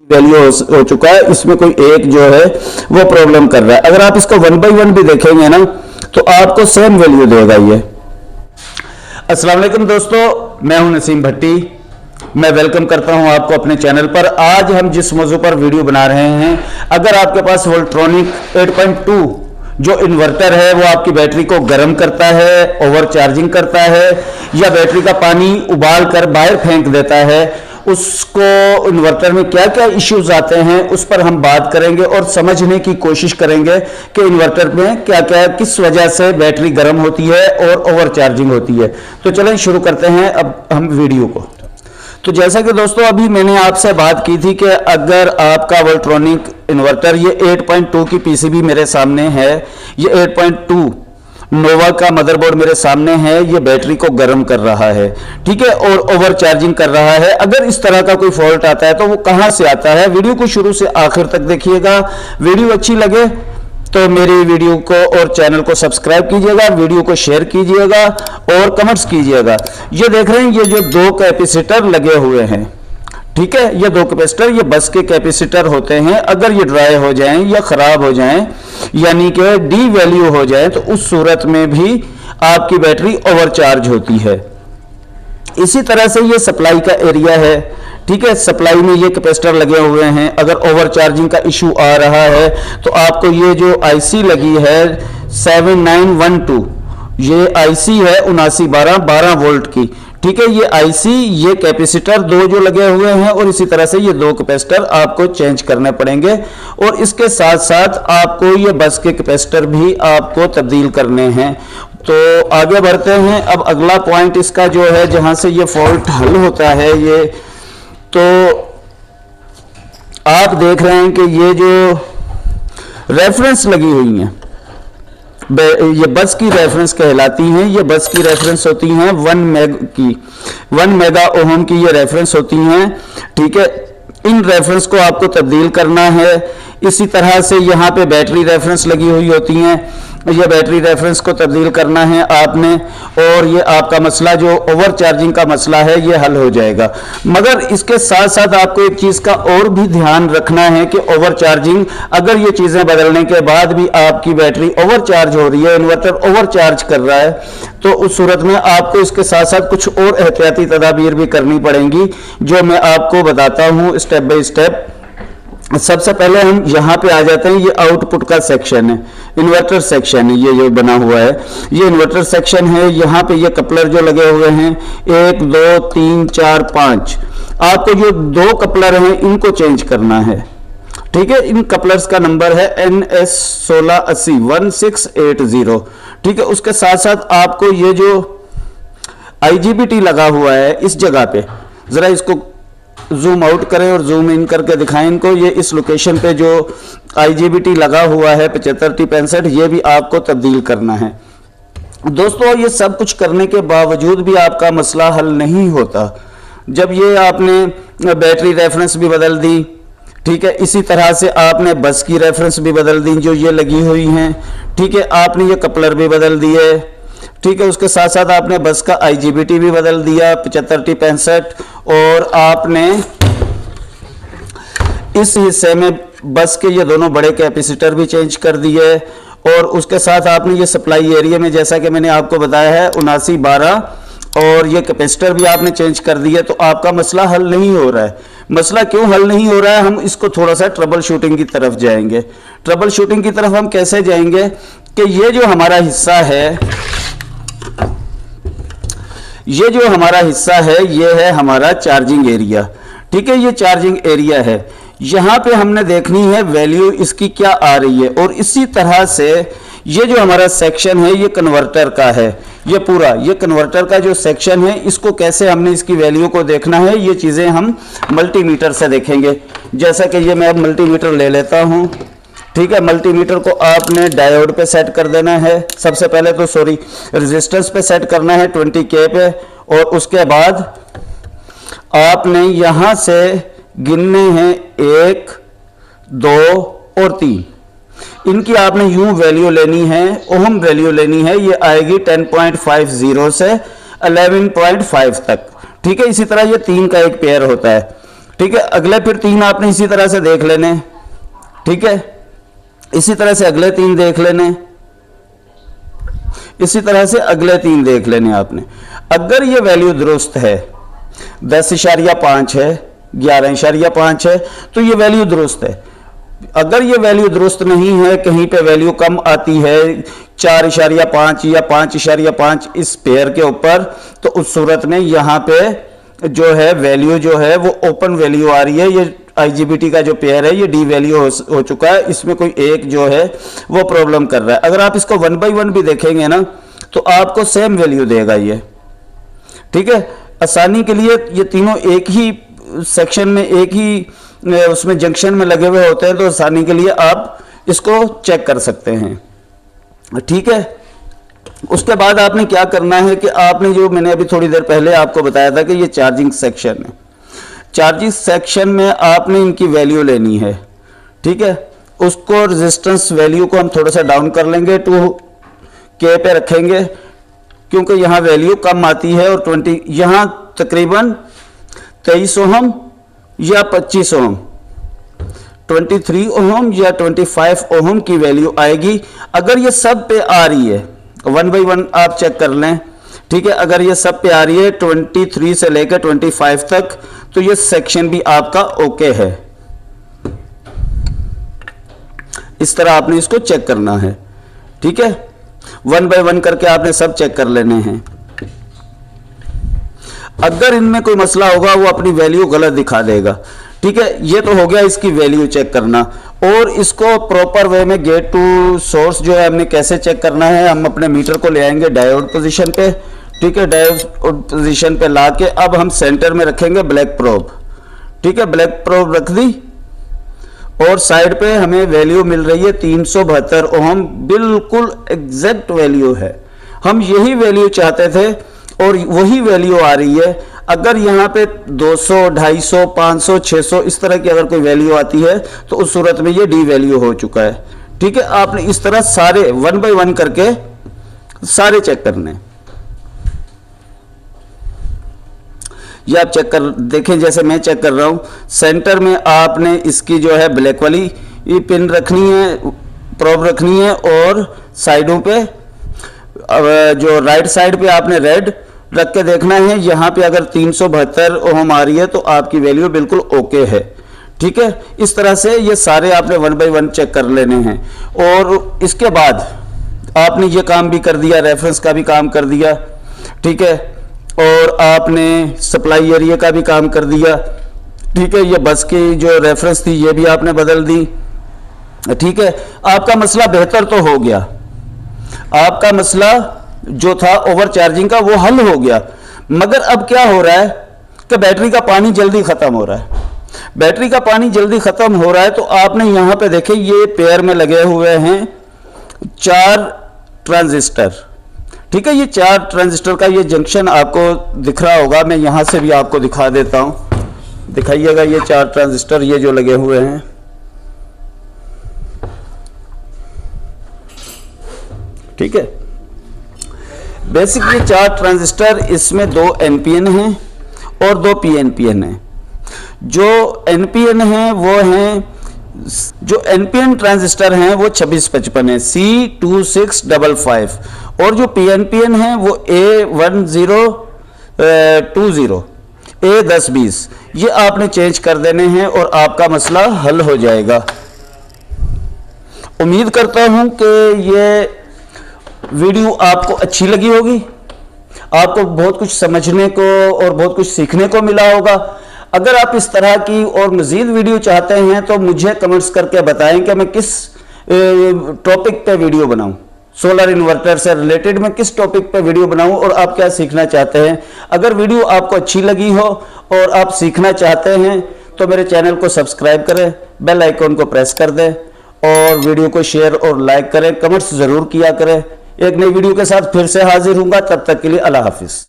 Value हो चुका है, इसमें कोई एक जो है वो प्रॉब्लम कर रहा है। अगर आप इसको 1 by 1 भी देखेंगे ना तो आपको सेम वैल्यू देगा ये। अस्सलाम वालेकुम दोस्तों, मैं हूं नसीम भट्टी। मैं वेलकम करता हूं आपको अपने चैनल पर। आज हम जिस मौजू पर वीडियो बना रहे हैं, अगर आपके पास वोल्ट्रॉनिक 8.2 जो इन्वर्टर है वो आपकी बैटरी को गर्म करता है, ओवर चार्जिंग करता है, या बैटरी का पानी उबाल कर बाहर फेंक देता है, उसको इन्वर्टर में क्या क्या इश्यूज आते हैं उस पर हम बात करेंगे और समझने की कोशिश करेंगे कि इन्वर्टर में क्या क्या किस वजह से बैटरी गर्म होती है और ओवर चार्जिंग होती है। तो चलें शुरू करते हैं अब हम वीडियो को। तो जैसा कि दोस्तों अभी मैंने आपसे बात की थी कि अगर आपका वोल्ट्रॉनिक इन्वर्टर, ये 8.2 की पीसीबी मेरे सामने है, ये 8.2 नोवा का मदरबोर्ड मेरे सामने है, ये बैटरी को गर्म कर रहा है, ठीक है, और ओवर चार्जिंग कर रहा है। अगर इस तरह का कोई फॉल्ट आता है तो वो कहां से आता है, वीडियो को शुरू से आखिर तक देखिएगा। वीडियो अच्छी लगे तो मेरी वीडियो को और चैनल को सब्सक्राइब कीजिएगा, वीडियो को शेयर कीजिएगा और कमेंट्स कीजिएगा। ये देख रहे हैं, ये जो 2 कैपेसिटर लगे हुए हैं, ठीक है, ये 2 कैपेसिटर ये बस के कैपेसिटर होते हैं। अगर ये ड्राई हो जाएं या खराब हो जाएं, यानी कि डी वैल्यू हो जाए, तो उस सूरत में भी आपकी बैटरी ओवरचार्ज होती है। इसी तरह से ये सप्लाई का एरिया है, ठीक है, सप्लाई में ये कैपेसिटर लगे हुए हैं। अगर ओवर चार्जिंग का इशू आ रहा है तो आपको ये जो आईसी लगी है 7912, ये आईसी है 7912 वोल्ट की, ठीक है, ये आईसी, ये कैपेसिटर 2 जो लगे हुए हैं, और इसी तरह से ये 2 कैपेसिटर आपको चेंज करने पड़ेंगे। और इसके साथ साथ आपको ये बस के कैपेसिटर भी आपको तब्दील करने हैं। तो आगे बढ़ते हैं। अब अगला पॉइंट इसका जो है जहां से ये फॉल्ट हल होता है, ये तो आप देख रहे हैं कि ये जो रेफरेंस लगी हुई हैं, ये बस की रेफरेंस कहलाती हैं। ये बस की रेफरेंस होती हैं 1 मेगा ओहम की ये रेफरेंस होती हैं, ठीक है। इन रेफरेंस को आपको तब्दील करना है। इसी तरह से यहाँ पे बैटरी रेफरेंस लगी हुई होती हैं, ये बैटरी रेफरेंस को तब्दील करना है आपने, और ये आपका मसला जो ओवर चार्जिंग का मसला है ये हल हो जाएगा। मगर इसके साथ साथ आपको एक चीज़ का और भी ध्यान रखना है कि ओवर चार्जिंग, अगर ये चीज़ें बदलने के बाद भी आपकी बैटरी ओवर चार्ज हो रही है, इन्वर्टर ओवर चार्ज कर रहा है, तो उस सूरत में आपको इसके साथ साथ कुछ और एहतियाती तदाबीर भी करनी पड़ेंगी, जो मैं आपको बताता हूँ स्टेप बाय स्टेप। सबसे पहले हम यहाँ पे आ जाते हैं। ये आउटपुट का सेक्शन है, इन्वर्टर सेक्शन है, ये बना हुआ है, ये इन्वर्टर सेक्शन है। यहाँ पे ये कपलर जो लगे हुए हैं 1 2 3 4 5, आपको जो 2 कपलर हैं इनको चेंज करना है, ठीक है। इन कपलर्स का नंबर है NS 1680 1680, ठीक है। उसके साथ साथ आपको ये जो IGBT लगा हुआ है इस जगह पे, जरा इसको जूम आउट करें और जूम इन करके दिखाएं इनको। ये इस लोकेशन पे जो IGBT लगा हुआ है 75T65, ये भी आपको तब्दील करना है। दोस्तों ये सब कुछ करने के बावजूद भी आपका मसला हल नहीं होता। जब ये आपने बैटरी रेफरेंस भी बदल दी, ठीक है, इसी तरह से आपने बस की रेफरेंस भी बदल दी जो ये लगी हुई हैं, ठीक है, आपने ये कपलर भी बदल दिए, ठीक है, उसके साथ साथ आपने बस का IGBT भी बदल दिया 75T65, और आपने इस हिस्से में बस के ये दोनों बड़े कैपेसिटर भी चेंज कर दिए, और उसके साथ आपने ये सप्लाई एरिया में, जैसा कि मैंने आपको बताया है 7912, और ये कैपेसिटर भी आपने चेंज कर दिया। तो आपका मसला हल नहीं हो रहा है। मसला क्यों हल नहीं हो रहा है, हम इसको थोड़ा सा ट्रबल शूटिंग की तरफ जाएंगे। ट्रबल शूटिंग की तरफ हम कैसे जाएंगे कि ये जो हमारा हिस्सा है, ये जो हमारा हिस्सा है ये है हमारा चार्जिंग एरिया, ठीक है, ये चार्जिंग एरिया है। यहाँ पे हमने देखनी है वैल्यू इसकी क्या आ रही है, और इसी तरह से ये जो हमारा सेक्शन है ये कन्वर्टर का है, ये पूरा ये कन्वर्टर का जो सेक्शन है, इसको कैसे हमने इसकी वैल्यू को देखना है, ये चीज़ें हम मल्टीमीटर से देखेंगे। जैसा कि ये मैं अब मल्टीमीटर ले लेता हूँ, ठीक है। मल्टीमीटर को आपने डायोड पे सेट कर देना है सबसे पहले, तो सॉरी रेजिस्टेंस पे सेट करना है 20K पे, और उसके बाद आपने यहां से गिनने हैं 1 2 और 3, इनकी आपने यूं वैल्यू लेनी है, ओहम वैल्यू लेनी है। ये आएगी 10.50 से 11.5 तक, ठीक है। इसी तरह ये 3 का एक पेयर होता है, ठीक है, अगले फिर 3 आपने इसी तरह से देख लेने। ठीक है, इसी तरह से अगले 3 देख लेने, इसी तरह से अगले 3 देख लेने आपने। अगर ये वैल्यू दुरुस्त है, 10.5 है, 11.5 है, तो ये वैल्यू दुरुस्त है। अगर ये वैल्यू दुरुस्त नहीं है, कहीं पे वैल्यू कम आती है 4.5 या 5.5 इस पेयर के ऊपर, तो उस सूरत में यहाँ पे जो है वैल्यू जो है वो ओपन वैल्यू आ रही है। ये IGBT का जो पेयर है ये डी वैल्यू हो चुका है, इसमें कोई एक जो है वो प्रॉब्लम कर रहा है। अगर आप इसको 1 by 1 भी देखेंगे ना तो आपको सेम वैल्यू देगा ये। ठीक है, आसानी के लिए ये तीनों एक ही सेक्शन में, एक ही उसमें जंक्शन में लगे हुए होते हैं, तो आसानी के लिए आप इसको चेक कर सकते हैं। ठीक है, उसके बाद आपने क्या करना है कि आपने जो मैंने अभी थोड़ी देर पहले आपको बताया था कि ये चार्जिंग सेक्शन है, चार्जिंग सेक्शन में आपने इनकी वैल्यू लेनी है। ठीक है, उसको रेजिस्टेंस वैल्यू को हम थोड़ा सा डाउन कर लेंगे, 2K पे रखेंगे, क्योंकि यहाँ वैल्यू कम आती है। और 20 यहाँ तकरीबन 23 ओम या 25 ओम, 23 ओम या 25 ओम की वैल्यू आएगी। अगर ये सब पे आ रही है, 1 by 1 आप चेक कर लें। ठीक है, अगर ये सब पे आ रही है 23 से लेकर 25 तक, तो ये सेक्शन भी आपका ओके है। इस तरह आपने इसको चेक करना है। ठीक है, 1 by 1 करके आपने सब चेक कर लेने हैं। अगर इनमें कोई मसला होगा वो अपनी वैल्यू गलत दिखा देगा। ठीक है, ये तो हो गया इसकी वैल्यू चेक करना। और इसको प्रॉपर वे में गेट टू सोर्स जो है हमने कैसे चेक करना है, हम अपने मीटर को ले आएंगे डायोड पोजीशन पे। ठीक है, डायोड पोजीशन पे लाके अब हम सेंटर में रखेंगे ब्लैक प्रोब। ठीक है, ब्लैक प्रोब रख दी और साइड पे हमें वैल्यू मिल रही है 372 ओम, बिल्कुल एग्जैक्ट वैल्यू है। हम यही वैल्यू चाहते थे और वही वैल्यू आ रही है। अगर यहाँ पे 200, 250, 500, 600 इस तरह की अगर कोई वैल्यू आती है तो उस सूरत में ये डी वैल्यू हो चुका है। ठीक है, आपने इस तरह सारे 1 by 1 करके सारे चेक करने। ये आप चेक कर देखें, जैसे मैं चेक कर रहा हूं। सेंटर में आपने इसकी जो है ब्लैक वाली ये पिन रखनी है, प्रोब रखनी है, और साइडों पे जो राइट साइड पे आपने रेड रख के देखना है। यहाँ पे अगर 372 ओम आ रही है तो आपकी वैल्यू बिल्कुल ओके है। ठीक है, इस तरह से ये सारे आपने 1 by 1 चेक कर लेने हैं। और इसके बाद आपने ये काम भी कर दिया, रेफरेंस का भी काम कर दिया। ठीक है, और आपने सप्लाई एरिया का भी काम कर दिया। ठीक है, ये बस की जो रेफरेंस थी ये भी आपने बदल दी। ठीक है, आपका मसला बेहतर तो हो गया, आपका मसला जो था ओवर चार्जिंग का वो हल हो गया। मगर अब क्या हो रहा है कि बैटरी का पानी जल्दी खत्म हो रहा है। बैटरी का पानी जल्दी खत्म हो रहा है तो आपने यहां पे देखे ये पेयर में लगे हुए हैं 4 ट्रांजिस्टर। ठीक है, ये 4 ट्रांजिस्टर का ये जंक्शन आपको दिख रहा होगा, मैं यहां से भी आपको दिखा देता हूं। दिखाइएगा ये 4 ट्रांजिस्टर ये जो लगे हुए हैं। ठीक है, बेसिक ये 4 ट्रांजिस्टर, इसमें 2 NPN हैं और 2 PNPN हैं। जो NPN हैं वो हैं, जो NPN ट्रांजिस्टर हैं वो 2655 है, C2655, और जो PNPN हैं वो A1020, A1020, ये आपने चेंज कर देने हैं और आपका मसला हल हो जाएगा। उम्मीद करता हूं कि ये वीडियो आपको अच्छी लगी होगी, आपको बहुत कुछ समझने को और बहुत कुछ सीखने को मिला होगा। अगर आप इस तरह की और मज़ीद वीडियो चाहते हैं तो मुझे कमेंट्स करके बताएं कि मैं किस टॉपिक पे वीडियो बनाऊं, सोलर इन्वर्टर से रिलेटेड मैं किस टॉपिक पे वीडियो बनाऊं और आप क्या सीखना चाहते हैं। अगर वीडियो आपको अच्छी लगी हो और आप सीखना चाहते हैं तो मेरे चैनल को सब्सक्राइब करें, बेल आइकॉन को प्रेस कर दें और वीडियो को शेयर और लाइक करें, कमेंट्स ज़रूर किया करें। एक नई वीडियो के साथ फिर से हाजिर हूंगा, तब तक के लिए अल्लाह हाफिज़।